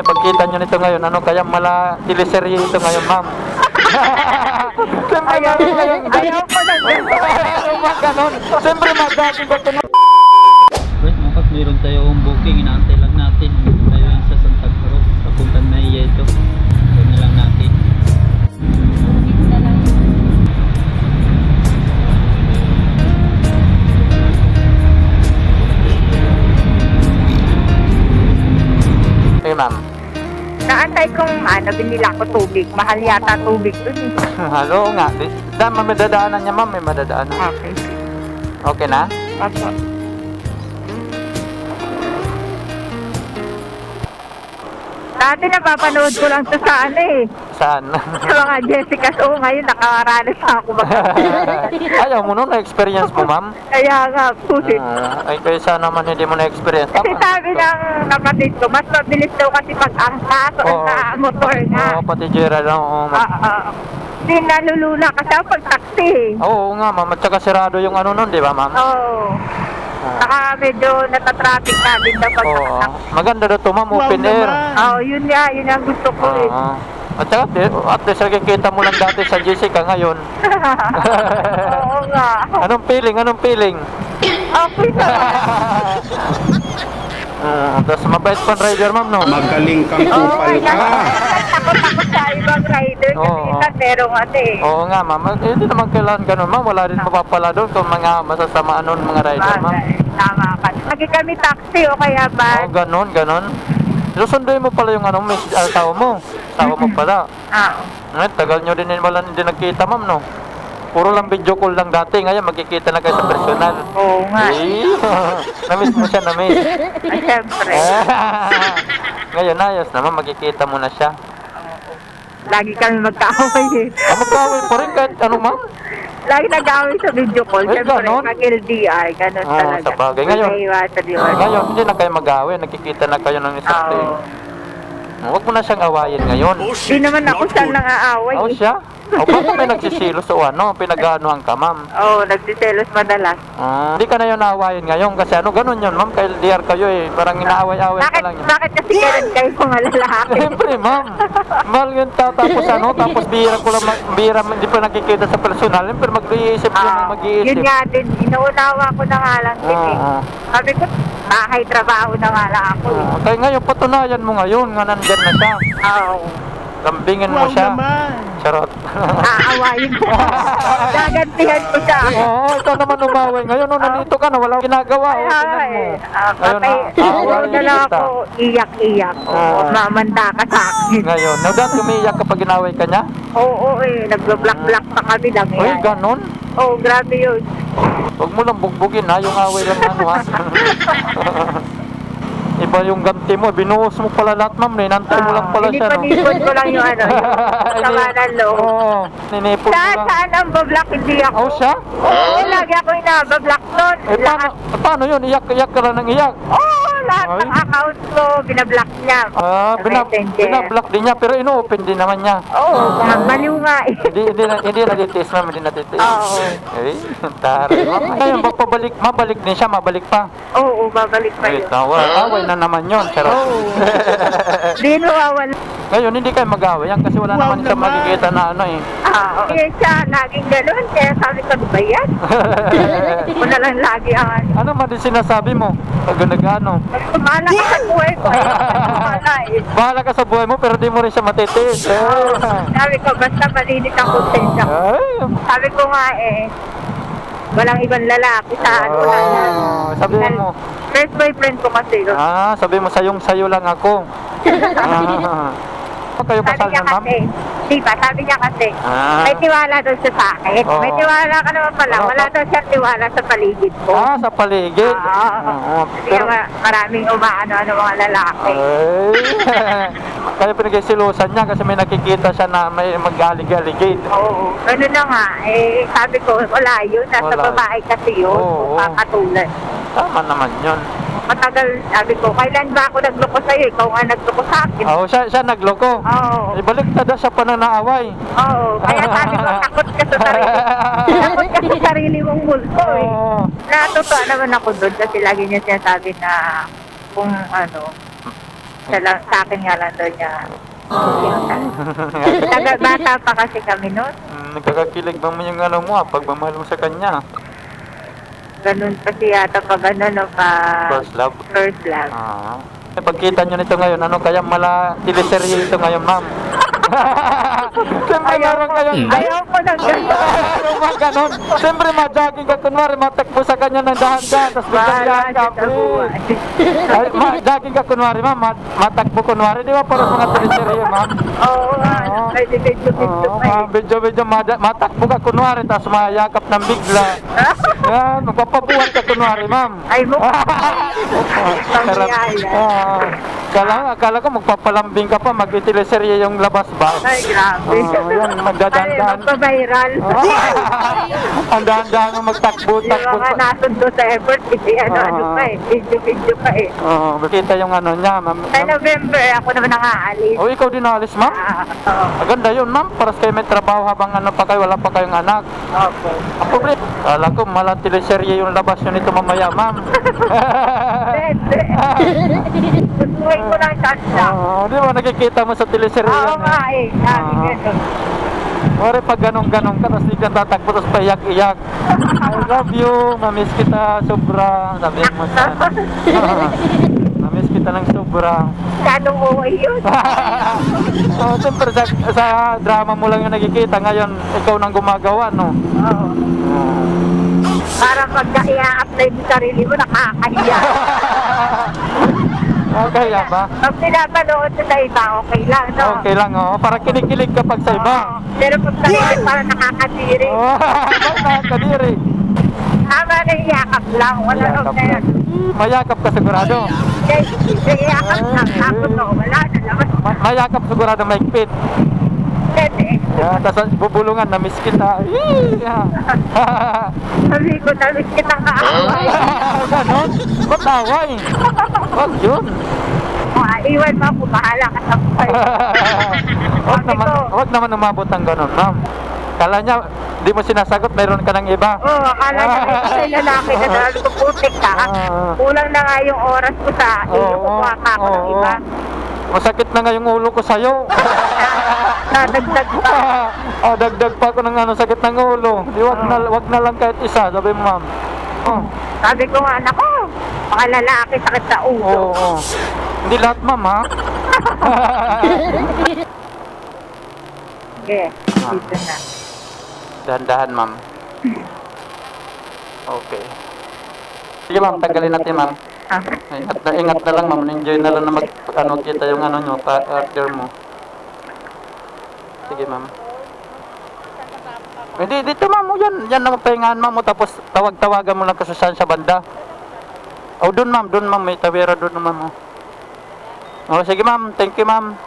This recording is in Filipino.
Pagkita nyo nito ngayon, ano kaya mala teleserye ito ngayon, ma'am? Siyempre, Ayaw ko na ganon. Siyempre, magaling ko ito. Wait, makas meron tayong booking. Inaantay lang natin. Tayo yun sa Santa Cruz. Papuntang Nayeto. Huwag na lang natin. Hey, ma'am. Naantay kong binila ko tubig. Mahal yata tubig dun eh. Halo nga. May madadaanan niya, ma'am. May madadaanan. Okay. Okay na? Opo. Dati napapanood ko lang to sa Saan? sa mga Jessica Show. Ngayon nakaranas na ako Ayaw mo nun, na-experience mo, ma'am? Kaya nga po eh. Ay, kaya sana naman hindi mo na-experience. Kasi sabi ng kapatid ko, mas mabilis daw kasi pag-angkas o sa motor nga. Oo, pati Gerald. Oo, Hindi nalulula kasi ako pag-taxi eh. oo nga, ma'am. At saka sirado yung ano nun, di ba, ma'am? Oo. Saka medyo natatraffic na din daw pag Oo. Maganda daw ito, ma'am. Open air. Oo, yun ang gusto ko eh. Oo. At saka, at least nakikita mo lang dati sa Jessica ngayon. Oo nga. Anong feeling? Anong feeling? Okay na. Tapos mabait pang rider, ma'am, no? Magaling kang kupal ka. Takot-takot sa ibang rider kasi Oo. minsan merong Oo nga, ma'am. Hindi naman kailangan ganun, ma'am. Wala rin mapapala doon kung mga masasama nun mga rider, ma'am. Tama ka. Lagi kami taxi o kaya ba? Oo, ganun. Susunduin mo pala yung ano, asawa mo. Asawa mo pala. Ngayon, tagal nyo din wala hindi nagkita, ma'am, no? Puro lang video call lang dati. Ngayon, magkikita na kayo sa personal. Oo nga. Namiss mo siya, namiss. Ay, syempre. Ngayon, ayos naman. Magkikita mo na siya. Lagi kami magkaaway eh. Magkawin pa rin kahit ano, ma'am. Lagi nag-aaway sa video call. Ay, Syempre, ganon? pag LDR, ganun Oo, talaga. sa bagay. Ngayon, Ngayon. ngayon, hindi na kayo mag-awin. Nagkikita na kayo ng isang Oo. day. Huwag mo na siyang awayin ngayon. Di naman ako siyang nang-aaway. Oh, siya? O, bakit may nagsisilos o ano? Pinag-aanohan ka, ma'am? Oo, nagsiselos madalas. Hindi ka na yun naawayin ngayon kasi ano, ganun yun, ma'am. Kay LDR kayo eh. Parang inaaway-away ka lang yun. Bakit kasi ganun kayo mga lalaki? Siyempre, ma'am. Mahal yun tapos ano, tapos bihira ko lang, bihira hindi pa nakikita sa personal. Siyempre, mag-iisip lang, Yun mag-iisip. nga din, inuunawa ko na nga lang din eh. Oo. Sabi ko, bahay trabaho na nga lang ako eh. Kaya ngayon, patunayan mo ngayon nga nandyan na siya. Oo. Lambingin mo siya. Charot. Aawayin ko. Gagantihan ko siya. Oo, ikaw naman umaway. Ngayon, nung nandito ka na, wala kang ginagawa. O, tingnan mo. Ngayon, aawayin na lang kita. ako iyak-iyak. Oo. Mamanda ka sa akin. Ngayon, nagdaan umiiyak kapag ginaway ka niya? Oo, nagbe-block-block pa kami lang Uy, yan. ganon. Oo, grabe yun. Huwag mo lang bugbugin ha, yung away lang ano ha. Iba yung ganti mo, binuhos mo pala lahat, ma'am. Ninantay mo lang pala siya, no? Pinipon ko lang yung yung sama ng loob. Oo, ninipon mo lang. Saan ang bablock? Hindi ako. Oh, siya? Oo, lagi ako inabablock nun. Paano yun? Iyak ka lang ng iyak. Oo, lahat Ay. ng account ko, binablock niya. Sa Messenger. Binablock din niya, pero ino-open din naman niya. Oo, maliw nga eh. Hindi natitis, ma'am. Hindi natitis. Oo. Eh, taray, ma'am. Ngayon, mabalik din siya, mabalik pa. Oo, babalik pa Wait, yun. away na naman yun. Charot. Di nawawala. Ngayon, hindi kayo mag-away yan kasi wala naman siya makikita na ano eh. Kaya siya, laging gano'n. Kaya sabi ko, di ba yan? Ako na lang lagi ang Ano man din sinasabi mo? Pag nag-ano? Sumala ka sa buhay ko. Sumala eh. Bahala ka sa buhay mo pero di mo rin siya matitiis. Sabi ko, basta malinis ang konsensya ko. Ay, Sabi ko nga walang ibang lalaki sa ano na. sabi mo. First boyfriend ko kasi. Sabi mo sayo lang ako. Kayo Sabi kasal niya na, ma'am? kasi, di ba, sabi niya kasi, may tiwala doon siya sa akin. Oo. May tiwala ka naman pala. Wala daw siyang tiwala sa paligid ko. Sa paligid. Oo. Kaya maraming umaano-ano mga lalaki. Ay, kaya pinagsilusan niya kasi may nakikita siya na may mag-alig-aligid. Oo. Ganun na nga. Sabi ko, wala yun. Nasa Wala. babae kasi yun. Oo. Kakatulan. Tama naman yun. Matagal, sabi ko, kailan ba ako nagloko sa'yo? Ikaw nga nagloko sa akin. Oo, siya nagloko. Oo. Ibalik na daw siya pananaaway. Oo. Kaya sabi ko, takot ka sa sarili. Takot ka sa sarili mong multo eh. Oo. Natutuwa naman ako doon kasi lagi niya sinasabi na kung ano, Siya lang, sa akin nga lang doon niya. Bata pa kasi kami noon. Nagkakakilig ba mo yung ano mo, pagmamahal mo sa kanya? Ganun kasi yata pag ano, no, First love? First love. Pagkita nyo nito ngayon, ano kaya teleserye ito ngayon, ma'am? Siyempre meron kayong... Ayaw ko ng gano'n. Ayaw mo ganon. Siyempre ma-jogging ka, kunwari matakbo sa kanya ng dahan-dahan, tapos biglang yakap. Ma-jogging ka, kunwari, ma'am, matakbo, kunwari, di ba? Parang mga teleserye, ma'am. Oo, may video-video pa eh. Video, matakbo ka, kunwari, tapos mayakap ng bigla. Yan, magpapabuhan ka, kunwari, ma'am. Ay mo. Akala ko magpapalambing ka pa, mag-teleserye yung labas ba? Ay, grabe. Yan, magdadaan-daan. Ay, magpa-viral. Ang dahan-dahan ang magtakbo-takbo. Yung mga nasundo sa effort, hindi ano pa eh. Video-video pa eh. Makita yung ano niya, ma'am. Sa November, ako naman nakaalis. Ikaw din naalis, ma'am? Oo. Maganda yun, ma'am. Para kayo may trabaho habang ano pa kayo, wala pa kayong anak. Okay. Ako, pre, kala ko mala teleserye yung labas yun ito mamaya, ma'am. Hindi. Gustuhin ko lang siya. Di ba nakikita mo sa teleserye Oo yan? nga eh. Sabi ganun. Mare pag ganong-ganong ka, tapos di ka tatakbo, tapos paiyak-iyak. I love you, mamiss kita sobra. Sabi mo sa ano. Namiss kita ng sobra. Ganong uwi yun. Siyempre sa drama mo lang yung nakikita. Ngayon, ikaw nang gumagawa, no? Oo. Para pag i-apply mo sarili mo, nakakahiya. Kaya ba? Pag pinapanood sa iba, okay lang, no? Okay lang, oh. Para kinikilig ka pag sa iba. Oo. Pero pag sarili, parang nakakadiri. Bakit nakakadiri? Tama na iyakap lang. Wala Mayakap nung na yan. Mayakap ka sigurado. Iyakap lang. Tapos no, wala na naman. Mayakap sigurado maigpit. Pwede. Tapos bubulungan, namiss kita. Sabi ko, namiss kitang kaaway. Ganon? Ba't away? Wag yun. Iwan mo ako, bahala ka sa buhay. Wag naman umabot ng ganon, ma'am. Kala niya, di mo sinasagot, mayroon ka ng iba. Oo, akala niya kasi lalaki na dahil puputik ka. Kulang na nga yung oras ko sa kukuha ka ako ng iba. Masakit na nga yung ulo ko sa'yo. Nadagdag pa. Dagdag pa ako ng ano, sakit ng ulo. Di, wag na lang kahit isa, sabi mo, ma'am. Sabi ko nga, nako, mga lalaki sakit sa ulo. Oo. Hindi lahat, ma'am, ha? Okay, dito na. Dahan-dahan, ma'am. Okay. Sige, ma'am, tagalin natin, ma'am. Ingat na lang, ma'am. Enjoy na lang na kita yung ano nyo, order mo. Sige, ma'am. Hindi, dito, ma'am. Yan na mapahingahan, ma'am. Tapos tawag-tawagan mo lang kasi saan sa banda. Doon, ma'am. May tawera doon, ma'am. Sige, ma'am. Thank you, ma'am.